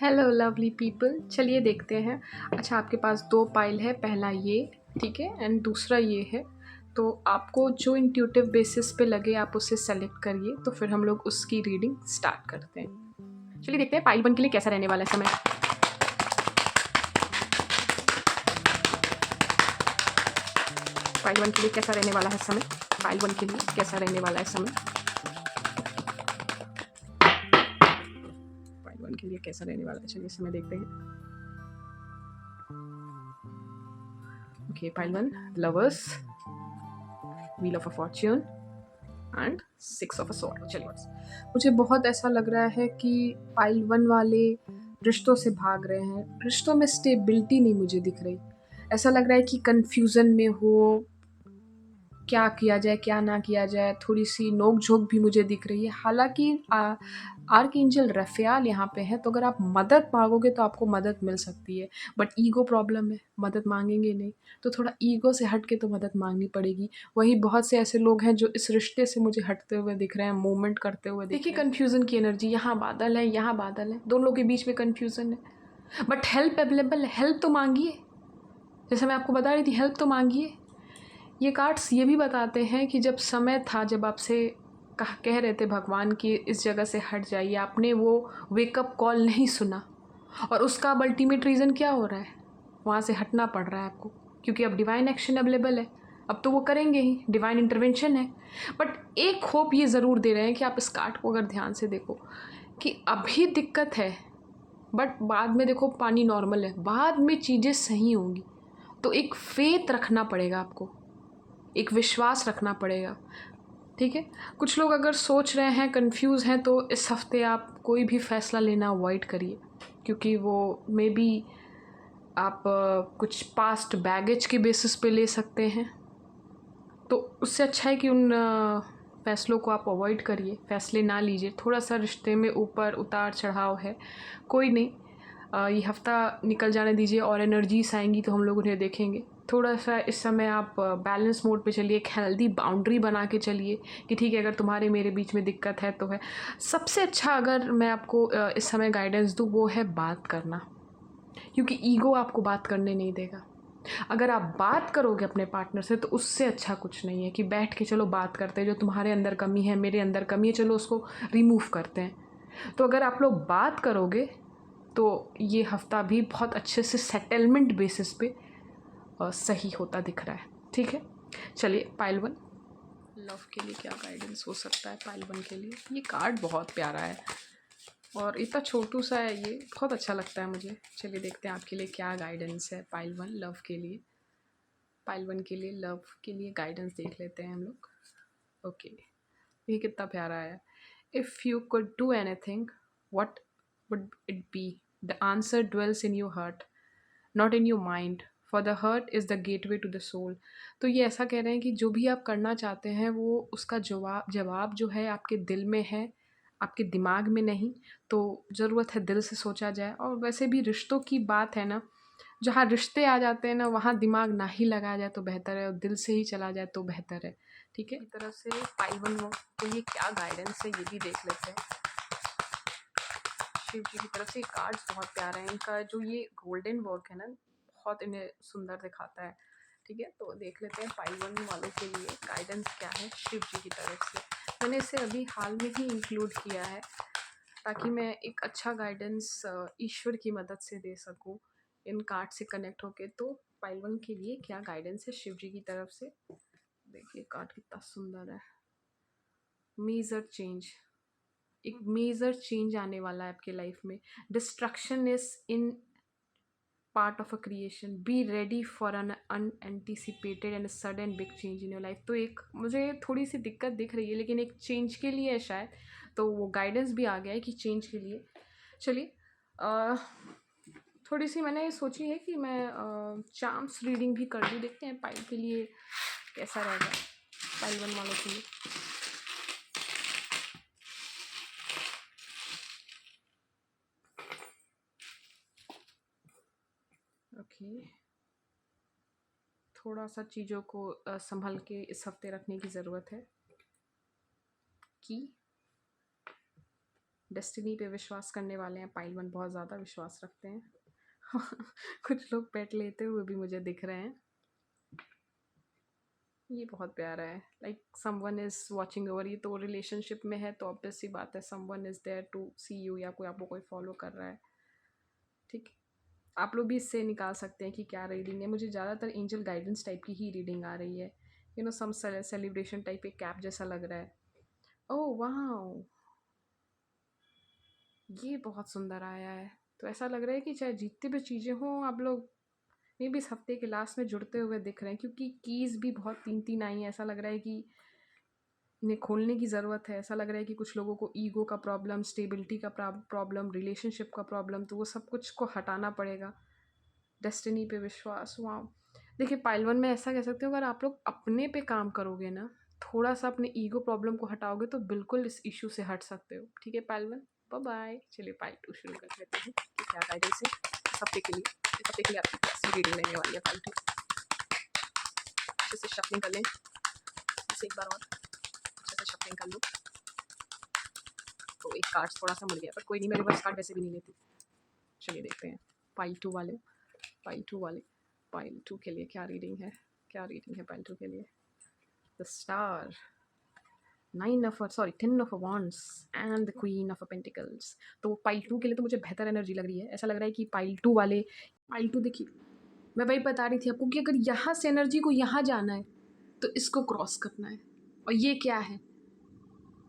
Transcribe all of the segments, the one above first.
Hello lovely people, चलिए देखते हैं। अच्छा, आपके पास दो पाइल है, पहला ये, ठीक है, एंड दूसरा ये है। तो आपको जो इंट्यूटिव बेसिस पे लगे आप उसे सेलेक्ट करिए, तो फिर हम लोग उसकी रीडिंग स्टार्ट करते हैं। चलिए देखते हैं पाइल 1 के लिए कैसा रहने वाला है समय। पाइल 1 के लिए कैसा रहने वाला है समय। पाइल 1 के लिए कैसा रहने वाला है समय। पाइल 1 के लिए कैसा रहने वाला है, चलिए समय देखते हैं। Okay, pile 1 lovers, wheel of a Fortune and 6 of a sword. चलिए, मुझे बहुत ऐसा लग रहा है कि पाइल 1 वाले रिश्तों से भाग रहे हैं। रिश्तों में स्टेबिलिटी नहीं मुझे दिख रही। ऐसा लग रहा है कि कंफ्यूजन में हो, क्या किया जाए क्या ना किया जाए। थोड़ी सी नोक झोंक भी मुझे दिख रही है। हालांकि आर्कएंजल रफेल यहाँ पे है, तो अगर आप मदद मांगोगे तो आपको मदद मिल सकती है, बट ईगो प्रॉब्लम है, मदद मांगेंगे नहीं तो थोड़ा ईगो से हट के तो मदद मांगनी पड़ेगी। वहीं बहुत से ऐसे लोग हैं जो इस रिश्ते से मुझे हटते हुए दिख रहे हैं, मूवमेंट करते हुए दिख रहे हैं। कन्फ्यूजन की एनर्जी, यहाँ बादल है यहाँ बादल है, दोनों के बीच में कन्फ्यूजन है, बट हेल्प अवेलेबल है। हेल्प तो मांगिए, जैसे मैं आपको बता रही थी, हेल्प तो मांगिए। ये कार्ड्स ये भी बताते हैं कि जब समय था, जब आपसे कह रहे थे भगवान कि इस जगह से हट जाइए, आपने वो वेकअप कॉल नहीं सुना, और उसका अब अल्टीमेट रीज़न क्या हो रहा है, वहाँ से हटना पड़ रहा है आपको, क्योंकि अब डिवाइन एक्शन अवेलेबल है। अब तो वो करेंगे ही, डिवाइन इंटरवेंशन है। बट एक होप ये ज़रूर दे रहे हैं कि आप इस कार्ड को अगर ध्यान से देखो कि अभी दिक्कत है, बट बाद में देखो पानी नॉर्मल है, बाद में चीज़ें सही होंगी। तो एक फेथ रखना पड़ेगा आपको, एक विश्वास रखना पड़ेगा, ठीक है। कुछ लोग अगर सोच रहे हैं, कंफ्यूज हैं, तो इस हफ्ते आप कोई भी फ़ैसला लेना अवॉइड करिए, क्योंकि वो मे बी आप कुछ पास्ट बैगेज के बेसिस पे ले सकते हैं। तो उससे अच्छा है कि उन फ़ैसलों को आप अवॉइड करिए, फ़ैसले ना लीजिए। थोड़ा सा रिश्ते में ऊपर उतार चढ़ाव है, कोई नहीं, ये हफ़्ता निकल जाने दीजिए, और एनर्जीज आएंगी तो हम लोग उन्हें देखेंगे। थोड़ा सा इस समय आप बैलेंस मोड पे चलिए, एक हेल्दी बाउंड्री बना के चलिए कि ठीक है, अगर तुम्हारे मेरे बीच में दिक्कत है तो है। सबसे अच्छा अगर मैं आपको इस समय गाइडेंस दूँ, वो है बात करना, क्योंकि ईगो आपको बात करने नहीं देगा। अगर आप बात करोगे अपने पार्टनर से, तो उससे अच्छा कुछ नहीं है कि बैठ के चलो बात करते हैं, जो तुम्हारे अंदर कमी है मेरे अंदर कमी है, चलो उसको रिमूव करते हैं। तो अगर आप लोग बात करोगे तो ये हफ्ता भी बहुत अच्छे से सेटलमेंट बेसिस पे सही होता दिख रहा है, ठीक है। चलिए, पाइल 1 लव के लिए क्या गाइडेंस हो सकता है। पाइल 1 के लिए ये कार्ड बहुत प्यारा है, और इतना छोटू सा है, ये बहुत अच्छा लगता है मुझे। चलिए देखते हैं आपके लिए क्या गाइडेंस है पाइल 1 लव के लिए। पाइल 1 के लिए लव के लिए गाइडेंस देख लेते हैं हम लोग। ओके, ये कितना प्यारा है। If you could do anything, what would it be? The answer dwells in your heart, not in your mind, for the heart is the gateway to the soul. तो ये ऐसा कह रहे हैं कि जो भी आप करना चाहते हैं, वो उसका जवाब जो है आपके दिल में है, आपके दिमाग में नहीं। तो ज़रूरत है दिल से सोचा जाए। और वैसे भी रिश्तों की बात है ना, जहाँ रिश्ते आ जाते हैं ना, वहाँ दिमाग ना ही लगाया जाए तो बेहतर है, और दिल से ही चला जाए तो बेहतर है, ठीक है। इस तरह से पाइल 1 को ये क्या गाइडेंस है, ये भी देख लेते हैं। शिव जी की तरफ से कार्ड्स बहुत प्यारे हैं, इनका जो ये गोल्डन वर्क है ना, बहुत इन्हें सुंदर दिखाता है, ठीक है। तो देख लेते हैं पाइल 1 वालों के लिए गाइडेंस क्या है शिव जी की तरफ से। मैंने इसे अभी हाल में ही इंक्लूड किया है, ताकि मैं एक अच्छा गाइडेंस ईश्वर की मदद से दे सकूं, इन कार्ड से कनेक्ट होके। तो पाइल 1 के लिए क्या गाइडेंस है शिव जी की तरफ से, देखिए कार्ड कितना सुंदर है। मेजर चेंज, एक मेजर चेंज आने वाला है आपके लाइफ में। Destruction is in part of a creation, be ready for an unanticipated and sudden big change in your life. तो एक मुझे थोड़ी सी दिक्कत दिख रही है, लेकिन एक चेंज के लिए है शायद, तो वो गाइडेंस भी आ गया है कि चेंज के लिए। चलिए, थोड़ी सी मैंने सोची है कि मैं चार्म्स रीडिंग भी कर दूँ, देखते हैं पाइल के लिए कैसा रहेगा, पाइल 1 वालों के लिए। ओके, थोड़ा सा चीज़ों को संभल के इस हफ्ते रखने की ज़रूरत है। की डेस्टिनी पे विश्वास करने वाले हैं पाइल वन, बहुत ज़्यादा विश्वास रखते हैं। कुछ लोग पेट लेते हुए भी मुझे दिख रहे हैं। ये बहुत प्यारा है, like someone is watching over. ये तो रिलेशनशिप में है तो ऑब्वियस सी बात है, someone is there to see you, या कोई आपको कोई फॉलो कर रहा है। ठीक है, आप लोग भी इससे निकाल सकते हैं कि क्या रीडिंग है। मुझे ज़्यादातर एंजल गाइडेंस टाइप की ही रीडिंग आ रही है। You know some celebration type एक कैप जैसा लग रहा है। ओह वाह, ये बहुत सुंदर आया है। तो ऐसा लग रहा है कि चाहे जितनी भी चीज़ें हों, आप लोग मे भी इस हफ्ते के लास्ट में जुड़ते हुए दिख रहे हैं, क्योंकि कीज़ भी बहुत 3-3 आई हैं। ऐसा लग रहा है कि इन्हें खोलने की ज़रूरत है। ऐसा लग रहा है कि कुछ लोगों को ईगो का प्रॉब्लम, स्टेबिलिटी का प्रॉब्लम, रिलेशनशिप का प्रॉब्लम, तो वो सब कुछ को हटाना पड़ेगा। डेस्टिनी पे विश्वास, वाह! देखिए पाइल वन में ऐसा कह सकती हूँ, अगर आप लोग अपने पे काम करोगे ना, थोड़ा-सा अपने ईगो प्रॉब्लम को हटाओगे तो बिल्कुल इस इश्यू से हट सकते हो। ठीक है पाइल वन? बाय-बाय। चलिए पाइल टू शुरू कर लेते हैं कि क्या गाइडेंस है इस हफ्ते के लिए। इस हफ्ते के लिए आपकी कैसी रीडिंग रहने वाली है पाइल टू? अच्छे से शफलिंग कर लें। इसे एक बार और अच्छे से शफलिंग कर लो। तो एक कार्ड थोड़ा-सा मुड़ गया, पर कोई नहीं, मैं रिवर्स कार्ड वैसे भी नहीं लेती। चलिए देखते हैं पाइल टू वाले, पाइल टू वाले, पाइल टू के लिए क्या रीडिंग है? क्या रीडिंग है पाइल टू के लिए? The star, 10 of wands and the queen of pentacles. तो पाइल टू के लिए तो मुझे बेहतर एनर्जी लग रही है। ऐसा लग रहा है कि पाइल टू देखिए, मैं वही बता रही थी आपको कि अगर यहाँ से एनर्जी को यहाँ जाना है तो इसको क्रॉस करना है। और ये क्या है?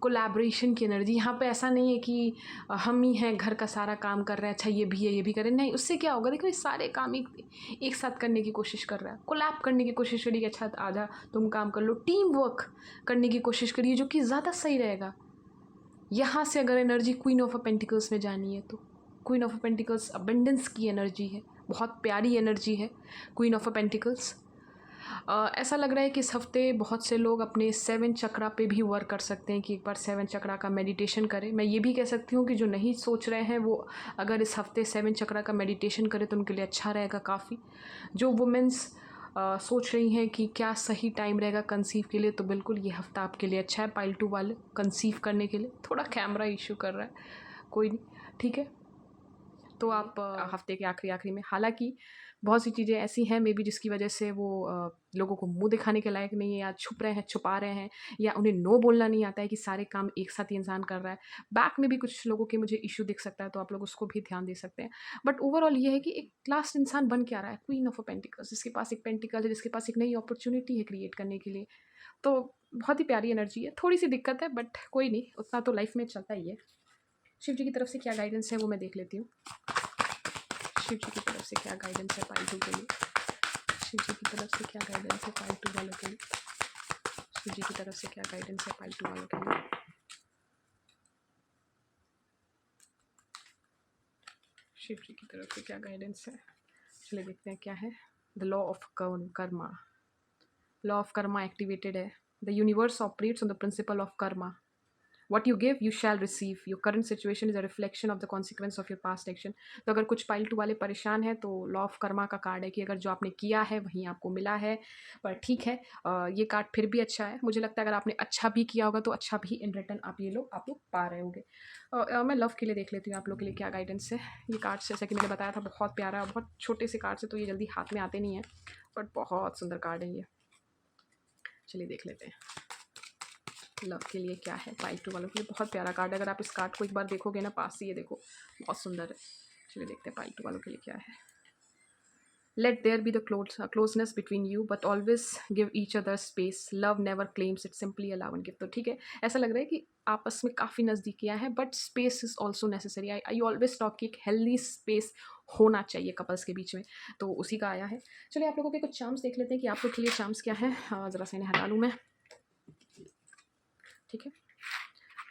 कोलैबोरेशन की एनर्जी। यहाँ पे ऐसा नहीं है कि हम ही हैं, घर का सारा काम कर रहे हैं, अच्छा ये भी है, ये भी करें, नहीं। उससे क्या होगा? देखो, ये सारे काम एक साथ करने की कोशिश कर रहा है, कोलैब करने की कोशिश करिए। अच्छा आधा तुम काम कर लो, टीम वर्क करने की कोशिश करिए, जो कि ज़्यादा सही रहेगा। यहाँ से अगर एनर्जी क्वीन ऑफ पेंटिकल्स में जानी है तो क्वीन ऑफ पेंटिकल्स अबेंडेंस की एनर्जी है, बहुत प्यारी एनर्जी है क्वीन ऑफ पेंटिकल्स। ऐसा लग रहा है कि इस हफ्ते बहुत से लोग अपने 7 चक्रा पे भी वर्क कर सकते हैं, कि एक बार 7 चक्रा का मेडिटेशन करें। मैं ये भी कह सकती हूँ कि जो नहीं सोच रहे हैं वो अगर इस हफ्ते 7 चक्रा का मेडिटेशन करें तो उनके लिए अच्छा रहेगा काफ़ी। जो वुमेंस सोच रही हैं कि क्या सही टाइम रहेगा कंसीव के लिए, तो बिल्कुल ये हफ्ता आपके लिए अच्छा है पाइल टू वाले कंसीव करने के लिए। थोड़ा कैमरा इशू कर रहा है, कोई नहीं, ठीक है। तो आप हफ्ते के आखिरी में, हालांकि बहुत सी चीज़ें ऐसी हैं मे बी जिसकी वजह से वो लोगों को मुंह दिखाने के लायक नहीं है, या छुप रहे हैं, छुपा रहे हैं, या उन्हें नो बोलना नहीं आता है कि सारे काम एक साथ ही इंसान कर रहा है। बैक में भी कुछ लोगों के मुझे इशू दिख सकता है, तो आप लोग उसको भी ध्यान दे सकते हैं। बट ओवरऑल ये है कि एक लास्ट इंसान बन के आ रहा है, क्वीन ऑफ पेंटिकल्स, जिसके पास एक पेंटिकल है, जिसके पास एक नई अपॉर्चुनिटी है क्रिएट करने के लिए। तो बहुत ही प्यारी एनर्जी है। थोड़ी सी दिक्कत है बट कोई नहीं, उतना तो लाइफ में चलता ही है। शिव जी की तरफ से क्या गाइडेंस है वो मैं देख लेती हूँ। शिव जी की तरफ से क्या गाइडेंस है पाइल टू के लिए? शिव जी की तरफ से क्या गाइडेंस है पाइल टू वालों के लिए? शिव जी की तरफ से क्या गाइडेंस है पाइल टू वालों के लिए? शिव जी की तरफ से क्या गाइडेंस है? चलिए देखते हैं क्या है। The law of karma, law of karma activated है। The universe operates on the principle of karma. What you give, you shall receive. Your current situation is a reflection of the consequence of your past action. तो अगर कुछ pile to वाले परेशान हैं तो law of Karma का card है कि अगर जो आपने किया है वहीं आपको मिला है। पर ठीक है, ये कार्ड फिर भी अच्छा है। मुझे लगता है अगर आपने अच्छा भी किया होगा तो अच्छा भी इन रिटर्न आप लोग पा रहे होंगे। मैं लव के लिए देख लेती हूँ आप लोग के लिए क्या गाइडेंस है। ये कार्ड जैसा कि मैंने बताया था बहुत प्यारा, बहुत छोटे से कार्ड से तो ये जल्दी हाथ में आते नहीं हैं, बट बहुत सुंदर कार्ड है ये। चलिए देख लेते हैं लव के लिए क्या है पाइल टू वालों के लिए। बहुत प्यारा कार्ड है, अगर आप इस कार्ड को एक बार देखोगे ना पास से, ये देखो बहुत सुंदर है। चलिए देखते हैं पाइल टू वालों के लिए क्या है। Let there be the closeness between you but always give each other space. Love never claims it, simply allow and give. तो ठीक है, ऐसा लग रहा है कि आपस में काफ़ी नज़दीकियाँ हैं but space is also necessary. I always talk कि एक हेल्दी स्पेस होना चाहिए कपल्स के बीच में, तो उसी का आया है। चलिए आप लोगों के कुछ चार्म्स देख लेते हैं कि आप लोग के लिए चार्म्स क्या है। ज़रा से इन्हें हटा लूँ मैं, ठीक है।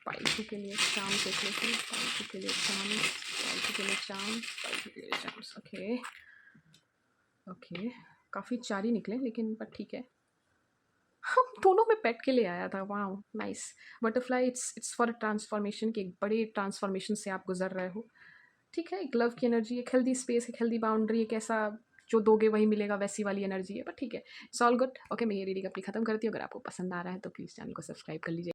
पाइल टू के लिए चार्म्स देख लेते हैं। पाइल टू के लिए चार्म्स, पाइल टू के लिए चार्म्स, पाइल टू के लिए चार्म्स। ओके ओके, काफ़ी 4 ही निकले लेकिन पर ठीक है। हम दोनों में पेट के लिए आया था, वाह nice. Butterfly, it's for a transformation, कि एक बड़े ट्रांसफॉर्मेशन से आप गुजर रहे हो। ठीक है, एक लव की एनर्जी, एक हेल्दी स्पेस, एक हेल्दी बाउंड्री, एक ऐसा जो दोगे वही मिलेगा वैसी वाली एनर्जी है, बट ठीक है, इट्स ऑल गुड। ओके, मैं ये रीडिंग अपनी खत्म करती हूँ। अगर आपको पसंद आ रहा है तो प्लीज़ चैनल को सब्सक्राइब कर लीजिए।